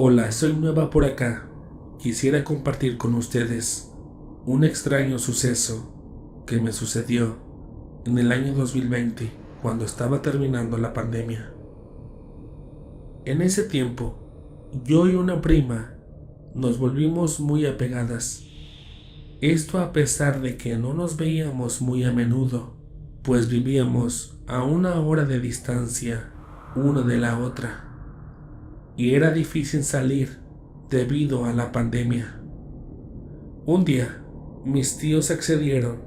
Hola, soy nueva por acá. Quisiera compartir con ustedes un extraño suceso que me sucedió en el año 2020, cuando estaba terminando la pandemia. En ese tiempo, yo y una prima nos volvimos muy apegadas. Esto a pesar de que no nos veíamos muy a menudo, pues vivíamos a 1 hora de distancia una de la otra, y era difícil salir debido a la pandemia. Un día, mis tíos accedieron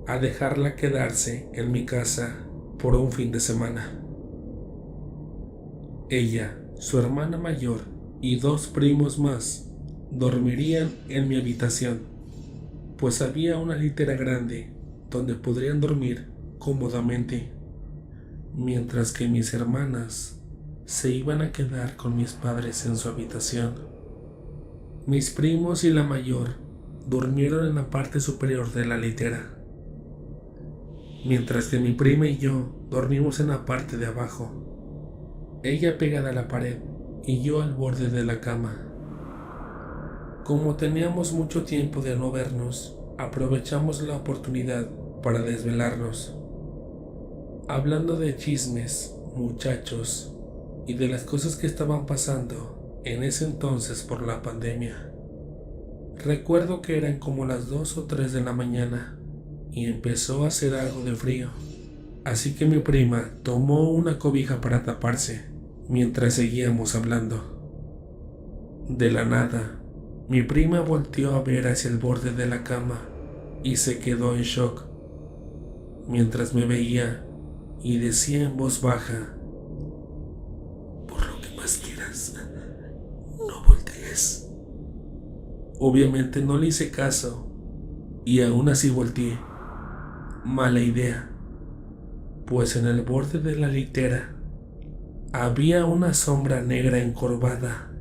a dejarla quedarse en mi casa por un fin de semana. Ella, su hermana mayor y 2 primos más dormirían en mi habitación, pues había una litera grande donde podrían dormir cómodamente, mientras que mis hermanas se iban a quedar con mis padres en su habitación. Mis primos y la mayor durmieron en la parte superior de la litera, mientras que mi prima y yo dormimos en la parte de abajo, ella pegada a la pared y yo al borde de la cama. Como teníamos mucho tiempo de no vernos, aprovechamos la oportunidad para desvelarnos, hablando de chismes, muchachos, y de las cosas que estaban pasando en ese entonces por la pandemia. Recuerdo que eran como las 2 o 3 de la mañana y empezó a hacer algo de frío, así que mi prima tomó una cobija para taparse mientras seguíamos hablando. De la nada, mi prima volteó a ver hacia el borde de la cama y se quedó en shock, mientras me veía y decía en voz baja: "Por lo que más quieras, no voltees". Obviamente no le hice caso y aún así volteé. Mala idea, pues en el borde de la litera había una sombra negra encorvada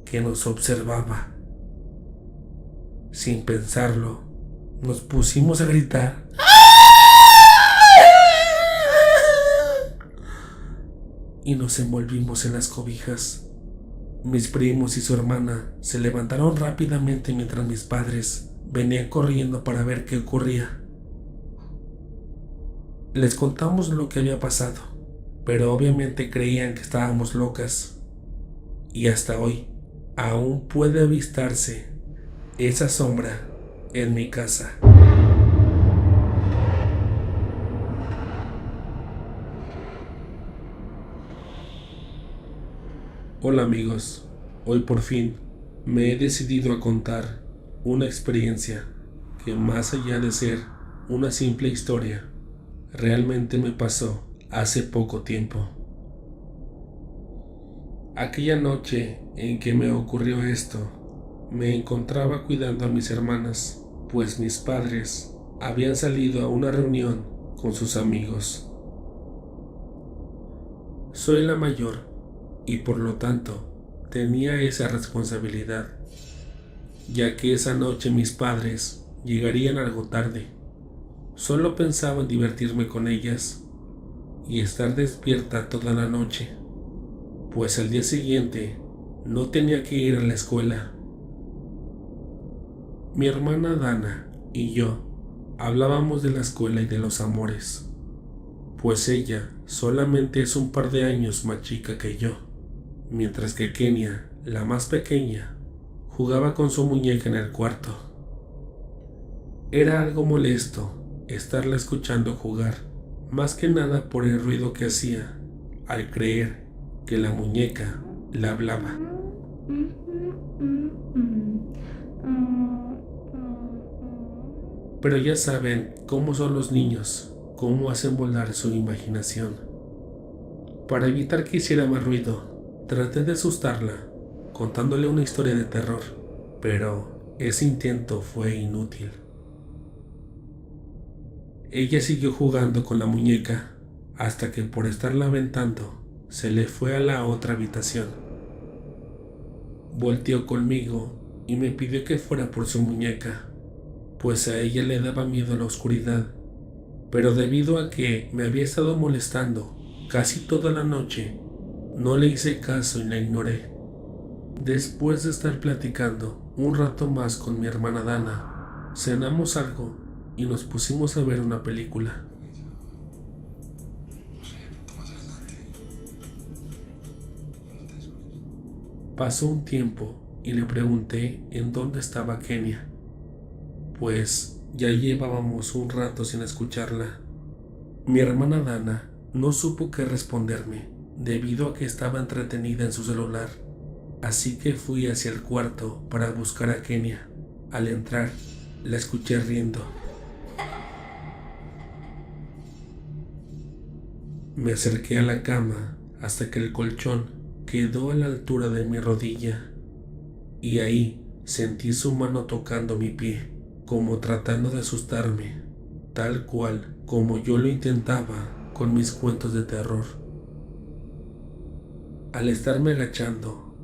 que nos observaba. Sin pensarlo, nos pusimos a gritar y nos envolvimos en las cobijas. Mis primos y su hermana se levantaron rápidamente mientras mis padres venían corriendo para ver qué ocurría. Les contamos lo que había pasado, pero obviamente creían que estábamos locas. Y hasta hoy aún puede avistarse esa sombra en mi casa. Hola amigos, hoy por fin me he decidido a contar una experiencia que, más allá de ser una simple historia, realmente me pasó hace poco tiempo. Aquella noche en que me ocurrió esto, me encontraba cuidando a mis hermanas, pues mis padres habían salido a una reunión con sus amigos. Soy la mayor y por lo tanto tenía esa responsabilidad, ya que esa noche mis padres llegarían algo tarde. Solo pensaba en divertirme con ellas y estar despierta toda la noche, pues al día siguiente no tenía que ir a la escuela. Mi hermana Dana y yo hablábamos de la escuela y de los amores, pues ella solamente es un par de años más chica que yo, mientras que Kenia, la más pequeña, jugaba con su muñeca en el cuarto. Era algo molesto estarla escuchando jugar, más que nada por el ruido que hacía al creer que la muñeca la hablaba. Pero ya saben cómo son los niños, cómo hacen volar su imaginación. Para evitar que hiciera más ruido, traté de asustarla contándole una historia de terror, pero ese intento fue inútil. Ella siguió jugando con la muñeca hasta que, por estarla aventando, se le fue a la otra habitación. Volteó conmigo y me pidió que fuera por su muñeca, pues a ella le daba miedo la oscuridad, pero debido a que me había estado molestando casi toda la noche, no le hice caso y la ignoré. Después de estar platicando un rato más con mi hermana Dana, cenamos algo y nos pusimos a ver una película. Pasó un tiempo y le pregunté en dónde estaba Kenia, pues ya llevábamos un rato sin escucharla. Mi hermana Dana no supo qué responderme debido a que estaba entretenida en su celular, así que fui hacia el cuarto para buscar a Kenia. Al entrar, la escuché riendo. Me acerqué a la cama hasta que el colchón quedó a la altura de mi rodilla, y ahí sentí su mano tocando mi pie, como tratando de asustarme, tal cual como yo lo intentaba con mis cuentos de terror. Al estarme agachando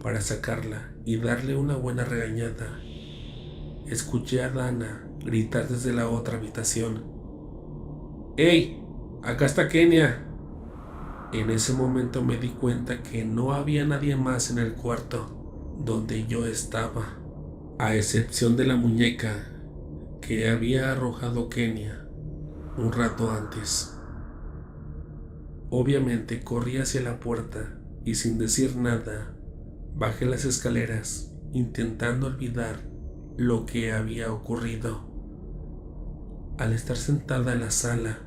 para sacarla y darle una buena regañada, escuché a Dana gritar desde la otra habitación: ¡Ey! ¡Acá está Kenia! En ese momento me di cuenta que no había nadie más en el cuarto donde yo estaba, a excepción de la muñeca que había arrojado Kenia un rato antes. Obviamente corrí hacia la puerta y sin decir nada bajé las escaleras intentando olvidar lo que había ocurrido. Al estar sentada en la sala,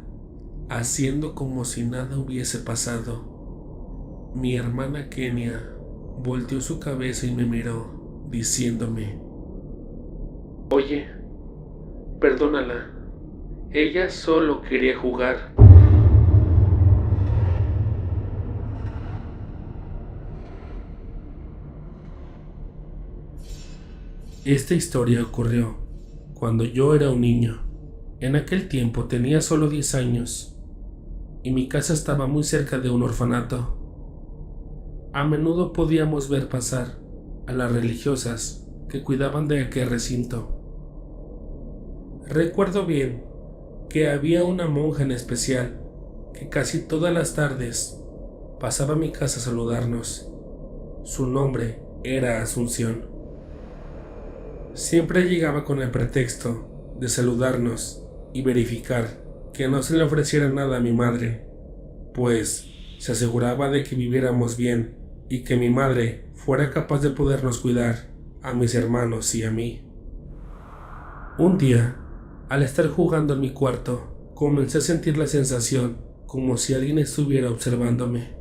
haciendo como si nada hubiese pasado, mi hermana Kenia volteó su cabeza y me miró, diciéndome: Oye, perdónala, ella solo quería jugar. Esta historia ocurrió cuando yo era un niño. En aquel tiempo tenía solo 10 años y mi casa estaba muy cerca de un orfanato. A menudo podíamos ver pasar a las religiosas que cuidaban de aquel recinto. Recuerdo bien que había una monja en especial que casi todas las tardes pasaba a mi casa a saludarnos. Su nombre era Asunción. Siempre llegaba con el pretexto de saludarnos y verificar que no se le ofreciera nada a mi madre, pues se aseguraba de que viviéramos bien y que mi madre fuera capaz de podernos cuidar a mis hermanos y a mí. Un día, al estar jugando en mi cuarto, comencé a sentir la sensación como si alguien estuviera observándome.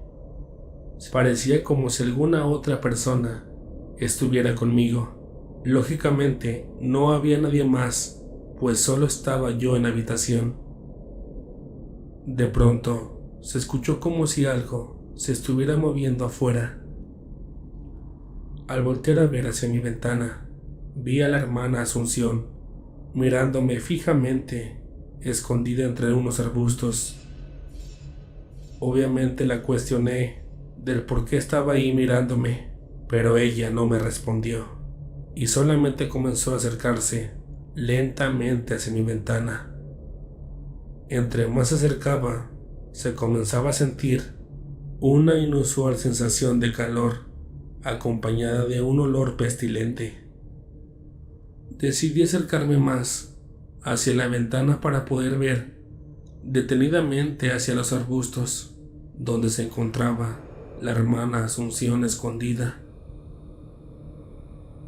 Parecía como si alguna otra persona estuviera conmigo. Lógicamente, no había nadie más, pues solo estaba yo en la habitación. De pronto, se escuchó como si algo se estuviera moviendo afuera. Al voltear a ver hacia mi ventana, vi a la hermana Asunción mirándome fijamente, escondida entre unos arbustos. Obviamente la cuestioné del por qué estaba ahí mirándome, pero ella no me respondió y solamente comenzó a acercarse lentamente hacia mi ventana. Entre más se acercaba, se comenzaba a sentir una inusual sensación de calor, acompañada de un olor pestilente. Decidí acercarme más hacia la ventana para poder ver detenidamente hacia los arbustos, donde se encontraba la hermana Asunción escondida.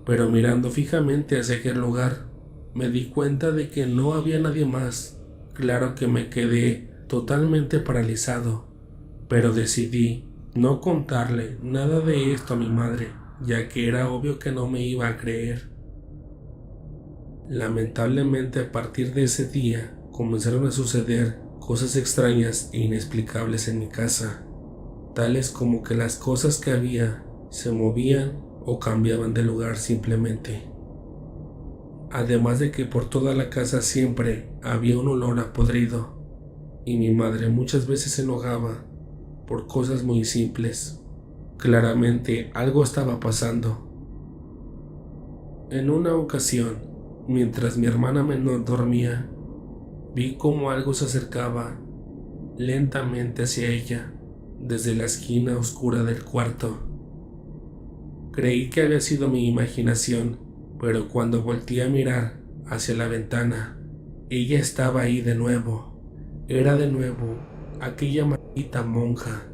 Pero mirando fijamente hacia aquel lugar, me di cuenta de que no había nadie más. Claro que me quedé totalmente paralizado, pero decidí no contarle nada de esto a mi madre, ya que era obvio que no me iba a creer. Lamentablemente, a partir de ese día comenzaron a suceder cosas extrañas e inexplicables en mi casa, tales como que las cosas que había se movían o cambiaban de lugar simplemente. Además de que por toda la casa siempre había un olor a podrido, y mi madre muchas veces se enojaba por cosas muy simples. Claramente algo estaba pasando. En una ocasión, mientras mi hermana menor dormía, vi cómo algo se acercaba lentamente hacia ella desde la esquina oscura del cuarto. Creí que había sido mi imaginación, pero cuando volteé a mirar hacia la ventana, ella estaba ahí de nuevo. Era de nuevo aquella maldita monja.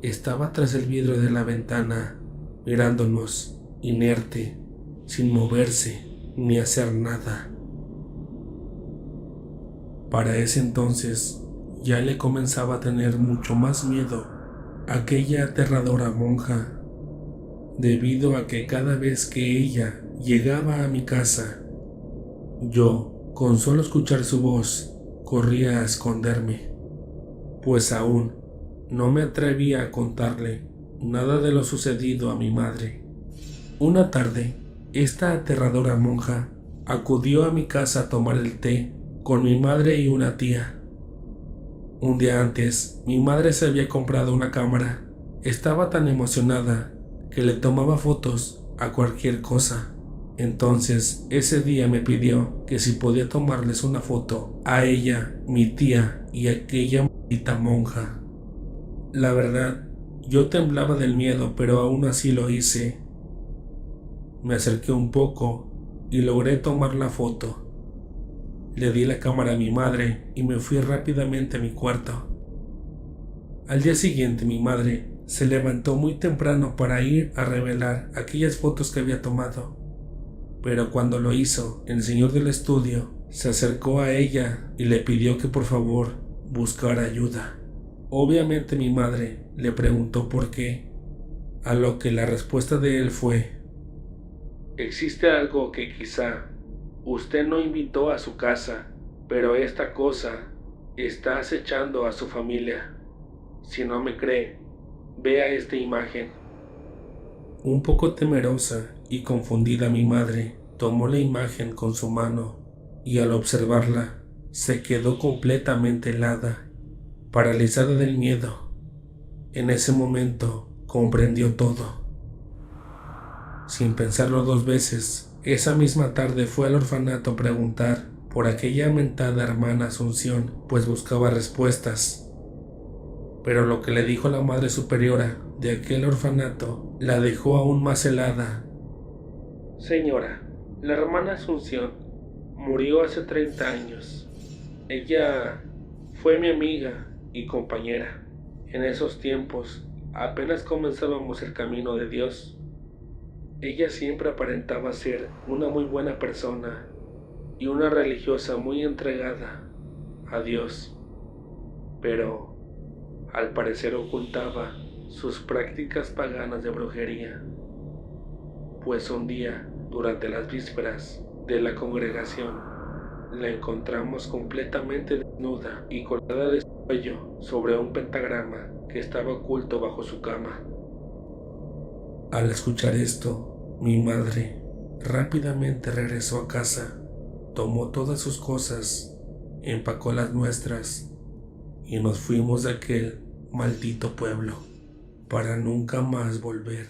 Estaba tras el vidrio de la ventana, mirándonos, inerte, sin moverse ni hacer nada. Para ese entonces ya le comenzaba a tener mucho más miedo a aquella aterradora monja, debido a que cada vez que ella llegaba a mi casa, yo, con solo escuchar su voz, corría a esconderme, pues aún no me atrevía a contarle nada de lo sucedido a mi madre. Una tarde, esta aterradora monja acudió a mi casa a tomar el té con mi madre y una tía. Un día antes, mi madre se había comprado una cámara. Estaba tan emocionada que le tomaba fotos a cualquier cosa. Entonces, ese día me pidió que si podía tomarles una foto a ella, mi tía y aquella maldita monja. La verdad, yo temblaba del miedo, pero aún así lo hice. Me acerqué un poco y logré tomar la foto. Le di la cámara a mi madre y me fui rápidamente a mi cuarto. Al día siguiente mi madre se levantó muy temprano para ir a revelar aquellas fotos que había tomado. Pero cuando lo hizo, el señor del estudio se acercó a ella y le pidió que por favor buscara ayuda. Obviamente mi madre le preguntó por qué, a lo que la respuesta de él fue: existe algo que quizá usted no invitó a su casa, pero esta cosa está acechando a su familia. Si no me cree, vea esta imagen. Un poco temerosa y confundida, mi madre tomó la imagen con su mano y al observarla se quedó completamente helada, paralizada del miedo. En ese momento comprendió todo. Sin pensarlo dos veces, esa misma tarde fue al orfanato a preguntar por aquella mentada hermana Asunción, pues buscaba respuestas. Pero lo que le dijo la madre superiora de aquel orfanato la dejó aún más helada. Señora, la hermana Asunción murió hace 30 años. Ella fue mi amiga y compañera. En esos tiempos apenas comenzábamos el camino de Dios. Ella siempre aparentaba ser una muy buena persona y una religiosa muy entregada a Dios, pero al parecer ocultaba sus prácticas paganas de brujería, pues un día, durante las vísperas de la congregación, la encontramos completamente desnuda y colgada de su cuello sobre un pentagrama que estaba oculto bajo su cama. Al escuchar esto, mi madre rápidamente regresó a casa, tomó todas sus cosas, empacó las nuestras y nos fuimos de aquel maldito pueblo para nunca más volver.